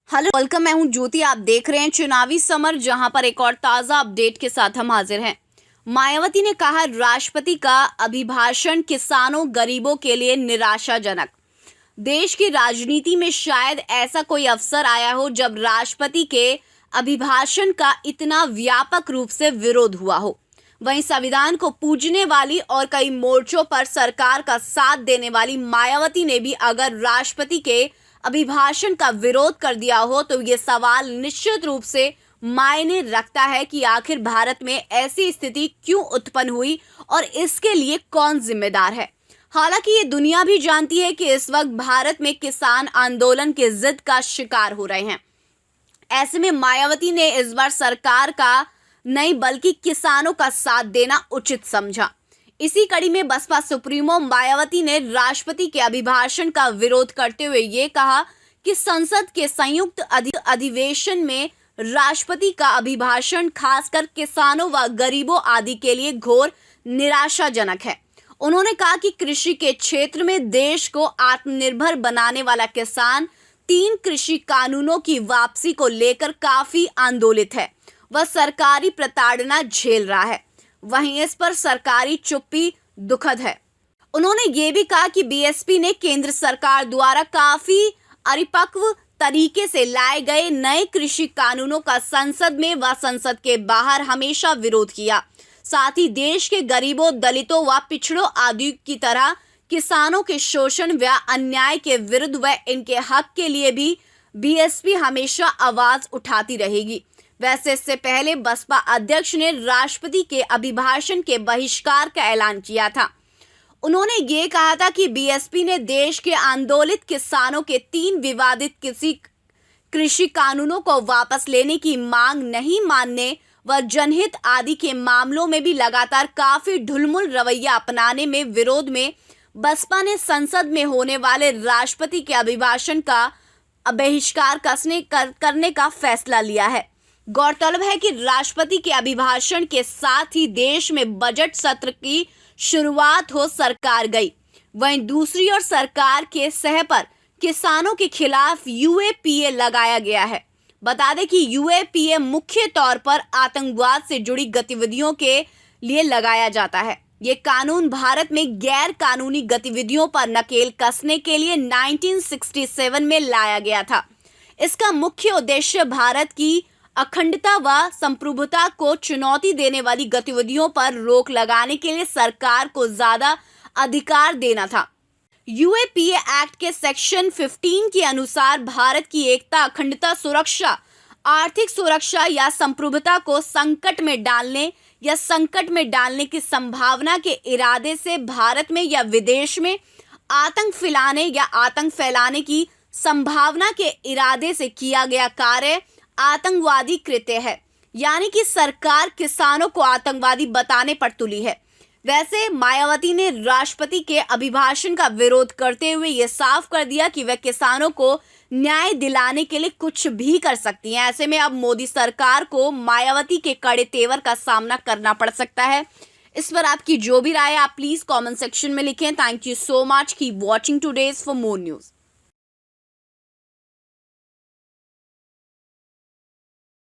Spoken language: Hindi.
हेलो वेलकम, मैं हूं ज्योति। आप देख रहे हैं चुनावी समर, जहां पर एक और ताजा अपडेट के साथ हम हाजिर हैं। मायावती ने कहा, राष्ट्रपति का अभिभाषण किसानों गरीबों के लिए निराशाजनक। देश की राजनीति में शायद ऐसा कोई अवसर आया हो जब राष्ट्रपति के अभिभाषण का इतना व्यापक रूप से विरोध हुआ हो। वहीं संविधान को पूजने वाली और कई मोर्चों पर सरकार का साथ देने वाली मायावती ने भी अगर राष्ट्रपति के अभिभाषण का विरोध कर दिया हो तो ये सवाल निश्चित रूप से मायने रखता है कि आखिर भारत में ऐसी स्थिति क्यों उत्पन्न हुई और इसके लिए कौन जिम्मेदार है। हालांकि ये दुनिया भी जानती है कि इस वक्त भारत में किसान आंदोलन के जिद का शिकार हो रहे हैं। ऐसे में मायावती ने इस बार सरकार का नहीं बल्कि किसानों का साथ देना उचित समझा। इसी कड़ी में बसपा सुप्रीमो मायावती ने राष्ट्रपति के अभिभाषण का विरोध करते हुए ये कहा कि संसद के संयुक्त अधिवेशन में राष्ट्रपति का अभिभाषण खासकर किसानों व गरीबों आदि के लिए घोर निराशाजनक है। उन्होंने कहा कि कृषि के क्षेत्र में देश को आत्मनिर्भर बनाने वाला किसान 3 कृषि कानूनों की वापसी को लेकर काफी आंदोलित है। वह सरकारी प्रताड़ना झेल रहा है, वहीं इस पर सरकारी चुप्पी दुखद है। उन्होंने ये भी कहा कि बीएसपी ने केंद्र सरकार द्वारा काफी परिपक्व तरीके से लाए गए नए कृषि कानूनों का संसद में व संसद के बाहर हमेशा विरोध किया। साथ ही देश के गरीबों, दलितों व पिछड़ों आदि की तरह किसानों के शोषण व अन्याय के विरुद्ध व इनके हक के लिए भी बीएसपी हमेशा आवाज उठाती रहेगी। वैसे इससे पहले बसपा अध्यक्ष ने राष्ट्रपति के अभिभाषण के बहिष्कार का ऐलान किया था। उन्होंने ये कहा था कि बीएसपी ने देश के आंदोलित किसानों के 3 विवादित कृषि कानूनों को वापस लेने की मांग नहीं मानने व जनहित आदि के मामलों में भी लगातार काफी ढुलमुल रवैया अपनाने में विरोध में बसपा ने संसद में होने वाले राष्ट्रपति के अभिभाषण का बहिष्कार करने का फैसला लिया है। गौरतलब है कि राष्ट्रपति के अभिभाषण के साथ ही देश में बजट सत्र की शुरुआत हो सरकार गई। वहीं दूसरी ओर सरकार के सह पर किसानों के खिलाफ यूएपीए लगाया गया है। बता दें कि यूएपीए मुख्य तौर पर आतंकवाद से जुड़ी गतिविधियों के लिए लगाया जाता है। ये कानून भारत में गैर कानूनी गतिविधियों पर नकेल कसने के लिए 1967 में लाया गया था। इसका मुख्य उद्देश्य भारत की अखंडता व संप्रभुता को चुनौती देने वाली गतिविधियों पर रोक लगाने के लिए सरकार को ज्यादा अधिकार देना था। यूएपीए एक्ट के सेक्शन 15 के अनुसार भारत की एकता, अखंडता, सुरक्षा, आर्थिक सुरक्षा या संप्रभुता को संकट में डालने की संभावना के इरादे से भारत में या विदेश में आतंक फैलाने की संभावना के इरादे से किया गया कार्य आतंकवादी कृत्य है। यानी कि सरकार किसानों को आतंकवादी बताने पर तुली है। वैसे मायावती ने राष्ट्रपति के अभिभाषण का विरोध करते हुए यह साफ कर दिया कि वह किसानों को न्याय दिलाने के लिए कुछ भी कर सकती हैं। ऐसे में अब मोदी सरकार को मायावती के कड़े तेवर का सामना करना पड़ सकता है। इस पर आपकी जो भी राय है आप प्लीज कमेंट सेक्शन में लिखें। Thank you so much. Keep watching today's for more news.